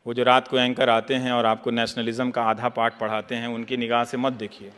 वो जो रात को एंकर आते हैं और आपको नेशनलिज्म का आधा पाठ पढ़ाते हैं, उनकी निगाह से मत देखिए।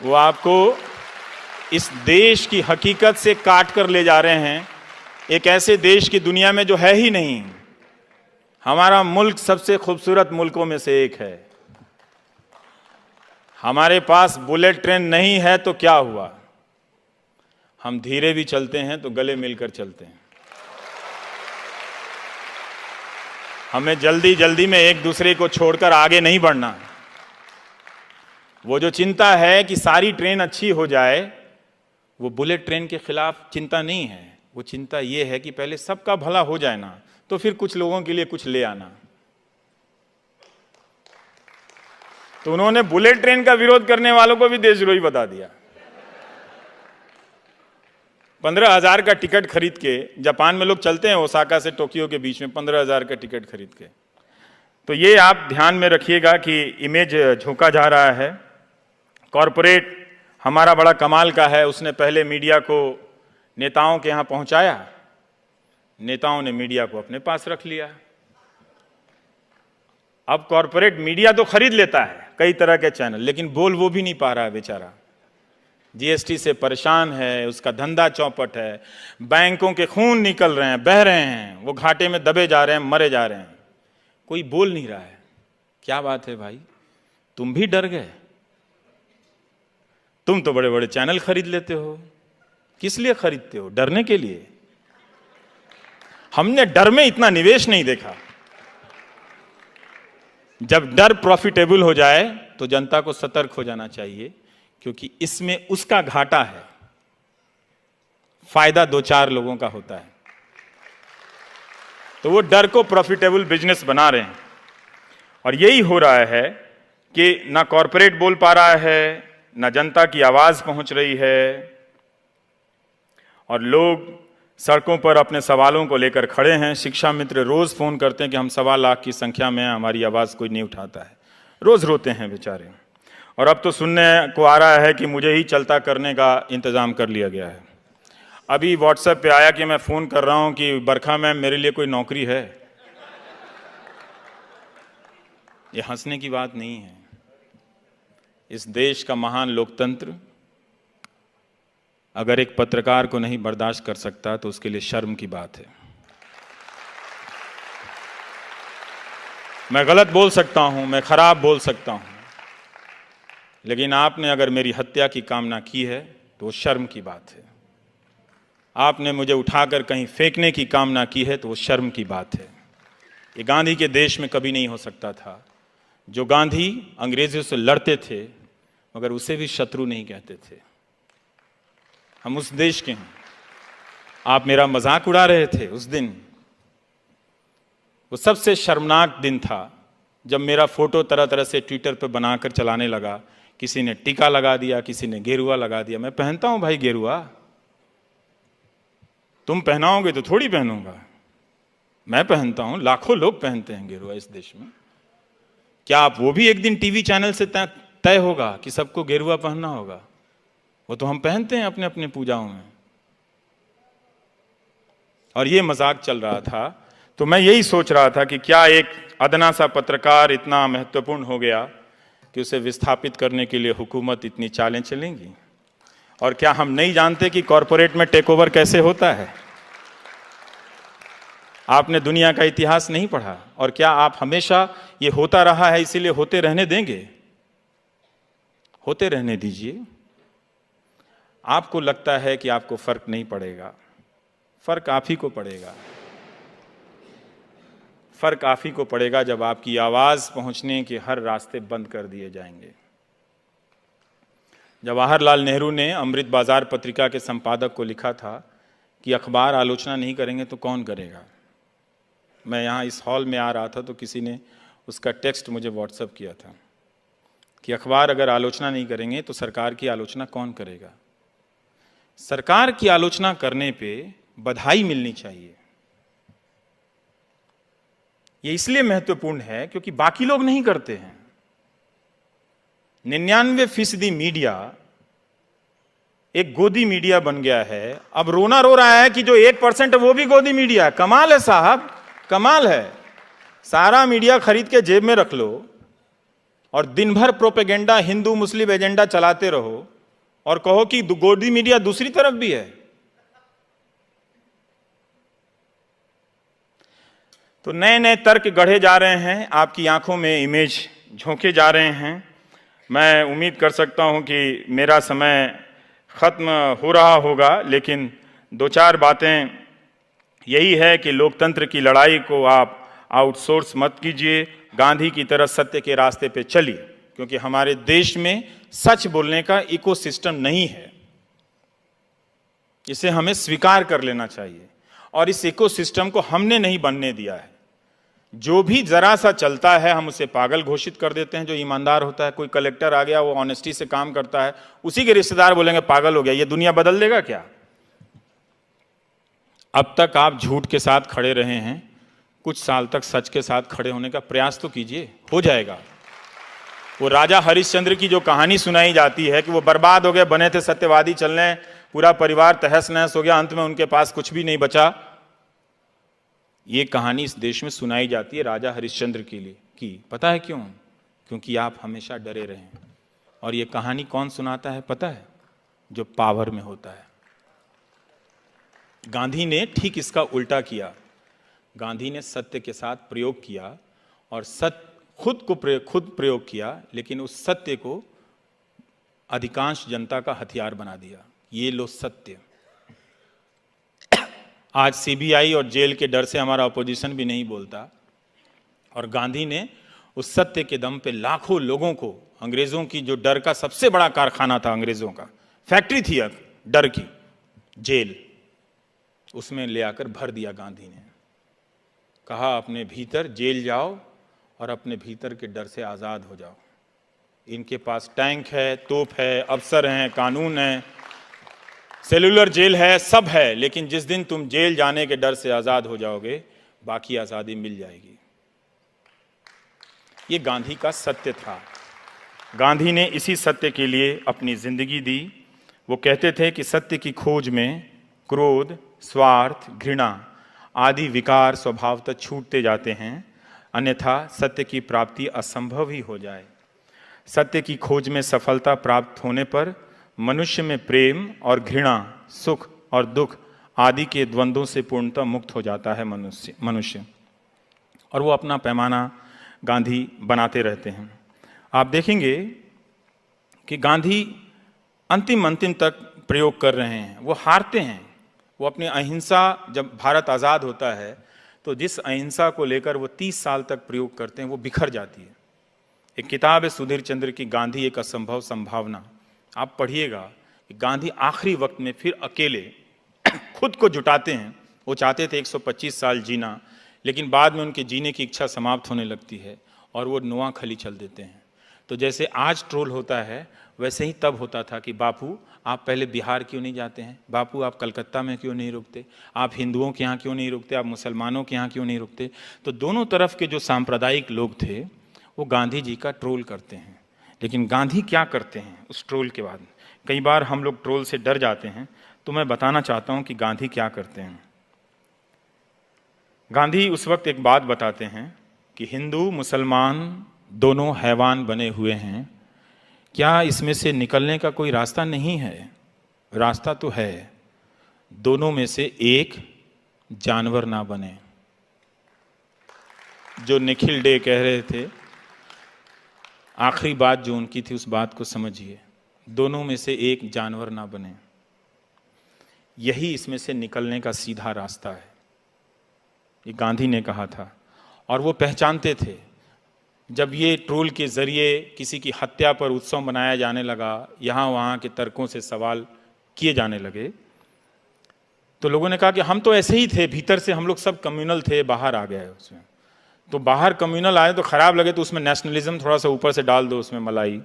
वो आपको इस देश की हकीकत से काट कर ले जा रहे हैं, एक ऐसे देश की दुनिया में जो है ही नहीं। हमारा मुल्क सबसे खूबसूरत मुल्कों में से एक है। हमारे पास बुलेट ट्रेन नहीं है तो क्या हुआ, हम धीरे भी चलते हैं तो गले मिलकर चलते हैं। हमें जल्दी जल्दी में एक दूसरे को छोड़कर आगे नहीं बढ़ना। वो जो चिंता है कि सारी ट्रेन अच्छी हो जाए, वो बुलेट ट्रेन के खिलाफ चिंता नहीं है। वो चिंता ये है कि पहले सबका भला हो जाए ना, तो फिर कुछ लोगों के लिए कुछ ले आना। तो उन्होंने बुलेट ट्रेन का विरोध करने वालों को भी देशद्रोही बता दिया। 15,000 का टिकट खरीद के, जापान में लोग चलते हैं ओसाका से टोक्यो के बीच में 15,000 का टिकट खरीद के। तो ये आप ध्यान में रखिएगा कि इमेज झोंका जा रहा है। कॉरपोरेट हमारा बड़ा कमाल का है, उसने पहले मीडिया को नेताओं के यहां पहुंचाया, नेताओं ने मीडिया को अपने पास रख लिया। अब कॉरपोरेट मीडिया तो खरीद लेता है, कई तरह के चैनल, लेकिन बोल वो भी नहीं पा रहा है बेचारा। जीएसटी से परेशान है, उसका धंधा चौपट है, बैंकों के खून निकल रहे हैं, बह रहे हैं, वो घाटे में दबे जा रहे हैं, मरे जा रहे हैं, कोई बोल नहीं रहा है। क्या बात है भाई, तुम भी डर गए? तुम तो बड़े बड़े चैनल खरीद लेते हो। किस लिए खरीदते हो? डरने के लिए? हमने डर में इतना निवेश नहीं देखा। जब डर प्रॉफिटेबल हो जाए तो जनता को सतर्क हो जाना चाहिए, क्योंकि इसमें उसका घाटा है, फायदा 2-4 लोगों का होता है। तो वो डर को प्रॉफिटेबल बिजनेस बना रहे हैं। और यही हो रहा है कि ना कॉरपोरेट बोल पा रहा है, ना जनता की आवाज पहुंच रही है, और लोग सड़कों पर अपने सवालों को लेकर खड़े हैं। शिक्षा मित्र रोज फोन करते हैं कि हम 1.25 लाख की संख्या में हैं, हमारी आवाज कोई नहीं उठाता है। रोज रोते हैं बेचारे। और अब तो सुनने को आ रहा है कि मुझे ही चलता करने का इंतजाम कर लिया गया है। अभी व्हाट्सएप पे आया कि मैं फोन कर रहा हूं कि बरखा मैम मेरे लिए कोई नौकरी है। ये हंसने की बात नहीं है। इस देश का महान लोकतंत्र अगर एक पत्रकार को नहीं बर्दाश्त कर सकता तो उसके लिए शर्म की बात है। मैं गलत बोल सकता हूं, मैं खराब बोल सकता हूं, लेकिन आपने अगर मेरी हत्या की कामना की है तो वो शर्म की बात है। आपने मुझे उठाकर कहीं फेंकने की कामना की है तो वो शर्म की बात है। ये गांधी के देश में कभी नहीं हो सकता था। जो गांधी अंग्रेजों से लड़ते थे मगर उसे भी शत्रु नहीं कहते थे। हम उस देश के हैं। आप मेरा मजाक उड़ा रहे थे उस दिन। वो सबसे शर्मनाक दिन था जब मेरा फोटो तरह तरह से ट्विटर पर बनाकर चलाने लगा। किसी ने टीका लगा दिया, किसी ने गेरुआ लगा दिया। मैं पहनता हूं भाई गेरुआ, तुम पहनाओगे तो थोड़ी पहनूंगा। मैं पहनता हूं, लाखों लोग पहनते हैं गेरुआ इस देश में। क्या आप वो भी एक दिन टीवी चैनल से तय होगा कि सबको गेरुआ पहनना होगा? वो तो हम पहनते हैं अपने अपने पूजाओं में। और ये मजाक चल रहा था। तो मैं यही सोच रहा था कि क्या एक अदना सा पत्रकार इतना महत्वपूर्ण हो गया कि उसे विस्थापित करने के लिए हुकूमत इतनी चालें चलेंगी? और क्या हम नहीं जानते कि कॉरपोरेट में टेक ओवर कैसे होता है? आपने दुनिया का इतिहास नहीं पढ़ा? और क्या आप हमेशा ये होता रहा है इसीलिए होते रहने देंगे? होते रहने दीजिए। आपको लगता है कि आपको फर्क नहीं पड़ेगा, फर्क आप ही को पड़ेगा। फर्क आप ही को पड़ेगा जब आपकी आवाज पहुंचने के हर रास्ते बंद कर दिए जाएंगे। जवाहरलाल नेहरू ने अमृत बाजार पत्रिका के संपादक को लिखा था कि अखबार आलोचना नहीं करेंगे तो कौन करेगा। मैं यहाँ इस हॉल में आ रहा था तो किसी ने उसका टेक्स्ट मुझे व्हाट्सएप किया था कि अखबार अगर आलोचना नहीं करेंगे तो सरकार की आलोचना कौन करेगा। सरकार की आलोचना करने पे बधाई मिलनी चाहिए। ये इसलिए महत्वपूर्ण है क्योंकि बाकी लोग नहीं करते हैं। 99% मीडिया एक गोदी मीडिया बन गया है। अब रोना रो रहा है कि जो 1% है वो भी गोदी मीडिया है। कमाल है साहब, कमाल है। सारा मीडिया खरीद के जेब में रख लो और दिन भर प्रोपेगेंडा, हिंदू मुस्लिम एजेंडा चलाते रहो और कहो कि गोदी मीडिया दूसरी तरफ भी है। तो नए नए तर्क गढ़े जा रहे हैं, आपकी आंखों में इमेज झोंके जा रहे हैं। मैं उम्मीद कर सकता हूं कि मेरा समय खत्म हो रहा होगा, लेकिन दो चार बातें यही है कि लोकतंत्र की लड़ाई को आप आउटसोर्स मत कीजिए, गांधी की तरह सत्य के रास्ते पे चलिए, क्योंकि हमारे देश में सच बोलने का इकोसिस्टम नहीं है। इसे हमें स्वीकार कर लेना चाहिए और इस इकोसिस्टम को हमने नहीं बनने दिया है। जो भी जरा सा चलता है हम उसे पागल घोषित कर देते हैं। जो ईमानदार होता है, कोई कलेक्टर आ गया, वो ऑनेस्टी से काम करता है, उसी के रिश्तेदार बोलेंगे पागल हो गया। ये दुनिया बदल देगा क्या? अब तक आप झूठ के साथ खड़े रहे हैं, कुछ साल तक सच के साथ खड़े होने का प्रयास तो कीजिए, हो जाएगा। वो राजा हरिश्चंद्र की जो कहानी सुनाई जाती है कि वो बर्बाद हो गए, बने थे सत्यवादी चलने, पूरा परिवार तहस नहस हो गया, अंत में उनके पास कुछ भी नहीं बचा। ये कहानी इस देश में सुनाई जाती है राजा हरिश्चंद्र के लिए की। पता है क्यों? क्योंकि आप हमेशा डरे रहे हैं। और ये कहानी कौन सुनाता है पता है? जो पावर में होता है। गांधी ने ठीक इसका उल्टा किया। गांधी ने सत्य के साथ प्रयोग किया और खुद प्रयोग किया, लेकिन उस सत्य को अधिकांश जनता का हथियार बना दिया। ये लो सत्य। आज सीबीआई और जेल के डर से हमारा अपोजिशन भी नहीं बोलता, और गांधी ने उस सत्य के दम पे लाखों लोगों को, अंग्रेजों की जो डर का सबसे बड़ा कारखाना था, अंग्रेजों का फैक्ट्री थी डर की, जेल, उसमें ले आकर भर दिया। गांधी ने कहा अपने भीतर जेल जाओ और अपने भीतर के डर से आज़ाद हो जाओ। इनके पास टैंक है, तोप है, अफसर हैं, कानून है, सेलुलर जेल है, सब है, लेकिन जिस दिन तुम जेल जाने के डर से आज़ाद हो जाओगे, बाकी आज़ादी मिल जाएगी। ये गांधी का सत्य था। गांधी ने इसी सत्य के लिए अपनी जिंदगी दी। वो कहते थे कि सत्य की खोज में क्रोध, स्वार्थ, घृणा आदि विकार स्वभावतः छूटते जाते हैं, अन्यथा सत्य की प्राप्ति असंभव ही हो जाए। सत्य की खोज में सफलता प्राप्त होने पर मनुष्य में प्रेम और घृणा, सुख और दुख आदि के द्वंद्वों से पूर्णतः मुक्त हो जाता है मनुष्य। और वो अपना पैमाना गांधी बनाते रहते हैं। आप देखेंगे कि गांधी अंतिम तक प्रयोग कर रहे हैं। वो हारते हैं। वो अपनी अहिंसा, जब भारत आज़ाद होता है तो जिस अहिंसा को लेकर वो 30 साल तक प्रयोग करते हैं, वो बिखर जाती है। एक किताब है सुधीर चंद्र की, गांधी एक असंभव संभावना। आप पढ़िएगा कि गांधी आखिरी वक्त में फिर अकेले खुद को जुटाते हैं। वो चाहते थे 125 साल जीना, लेकिन बाद में उनके जीने की इच्छा समाप्त होने लगती है और वो नोआखली चल देते हैं। तो जैसे आज ट्रोल होता है, वैसे ही तब होता था कि बापू आप पहले बिहार क्यों नहीं जाते हैं, बापू आप कलकत्ता में क्यों नहीं रुकते, आप हिंदुओं के यहाँ क्यों नहीं रुकते, आप मुसलमानों के यहाँ क्यों नहीं रुकते। तो दोनों तरफ के जो सांप्रदायिक लोग थे वो गांधी जी का ट्रोल करते हैं। लेकिन गांधी क्या करते हैं उस ट्रोल के बाद? कई बार हम लोग ट्रोल से डर जाते हैं, तो मैं बताना चाहता हूं कि गांधी क्या करते हैं। गांधी उस वक्त एक बात बताते हैं कि हिंदू मुसलमान दोनों हैवान बने हुए हैं, क्या इसमें से निकलने का कोई रास्ता नहीं है? रास्ता तो है, दोनों में से एक जानवर ना बने। जो निखिल डे कह रहे थे, आखिरी बात जो उनकी थी, उस बात को समझिए, दोनों में से एक जानवर ना बने। यही इसमें से निकलने का सीधा रास्ता है, ये गांधी ने कहा था। और वो पहचानते थे। जब ये ट्रोल के जरिए किसी की हत्या पर उत्सव मनाया जाने लगा, यहाँ वहाँ के तर्कों से सवाल किए जाने लगे, तो लोगों ने कहा कि हम तो ऐसे ही थे, भीतर से हम लोग सब कम्युनल थे, बाहर आ गए उसमें। तो बाहर कम्युनल आए तो खराब लगे, तो उसमें नेशनलिज्म थोड़ा सा ऊपर से डाल दो, उसमें मलाई।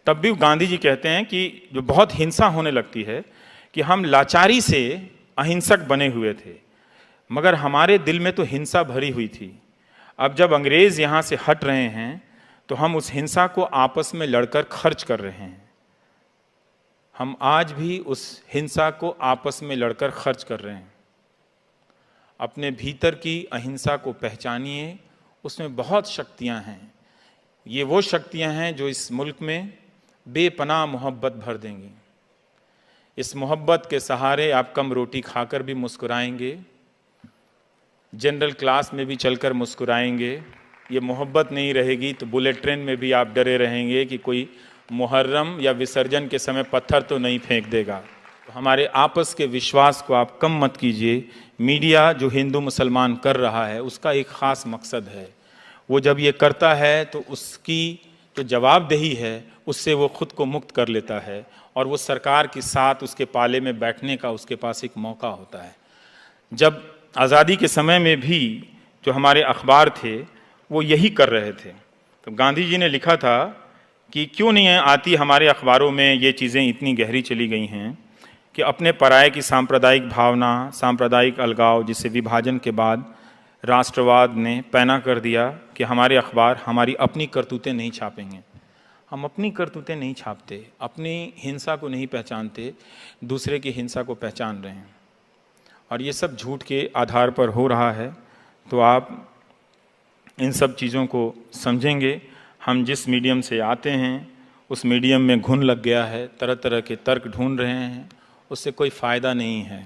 तब भी गांधी जी कहते हैं कि जो बहुत हिंसा होने लगती है, कि हम लाचारी से अहिंसक बने हुए थे, मगर हमारे दिल में तो हिंसा भरी हुई थी। अब जब अंग्रेज यहाँ से हट रहे हैं तो हम उस हिंसा को आपस में लड़कर खर्च कर रहे हैं। हम आज भी उस हिंसा को आपस में लड़कर खर्च कर रहे हैं। अपने भीतर की अहिंसा को पहचानिए, उसमें बहुत शक्तियां हैं। ये वो शक्तियां हैं जो इस मुल्क में बेपनाह मोहब्बत भर देंगी। इस मोहब्बत के सहारे आप कम रोटी खाकर भी मुस्कुराएंगे, जनरल क्लास में भी चलकर मुस्कुराएंगे। ये मोहब्बत नहीं रहेगी तो बुलेट ट्रेन में भी आप डरे रहेंगे कि कोई मुहर्रम या विसर्जन के समय पत्थर तो नहीं फेंक देगा। तो हमारे आपस के विश्वास को आप कम मत कीजिए। मीडिया जो हिंदू मुसलमान कर रहा है उसका एक ख़ास मकसद है। वो जब ये करता है तो उसकी जो जवाबदेही है उससे वो खुद को मुक्त कर लेता है और वो सरकार के साथ उसके पाले में बैठने का उसके पास एक मौका होता है। जब आज़ादी के समय में भी जो हमारे अखबार थे वो यही कर रहे थे। तो गांधी जी ने लिखा था कि क्यों नहीं आती हमारे अखबारों में ये चीज़ें इतनी गहरी चली गई हैं कि अपने पराये की सांप्रदायिक भावना, सांप्रदायिक अलगाव, जिसे विभाजन के बाद राष्ट्रवाद ने पैना कर दिया कि हमारे अखबार हमारी अपनी करतूतें नहीं छापेंगे। हम अपनी करतूतें नहीं छापते, अपनी हिंसा को नहीं पहचानते, दूसरे की हिंसा को पहचान रहे हैं और ये सब झूठ के आधार पर हो रहा है। तो आप इन सब चीज़ों को समझेंगे। हम जिस मीडियम से आते हैं उस मीडियम में घुन लग गया है, तरह तरह के तर्क ढूंढ रहे हैं, उससे कोई फ़ायदा नहीं है।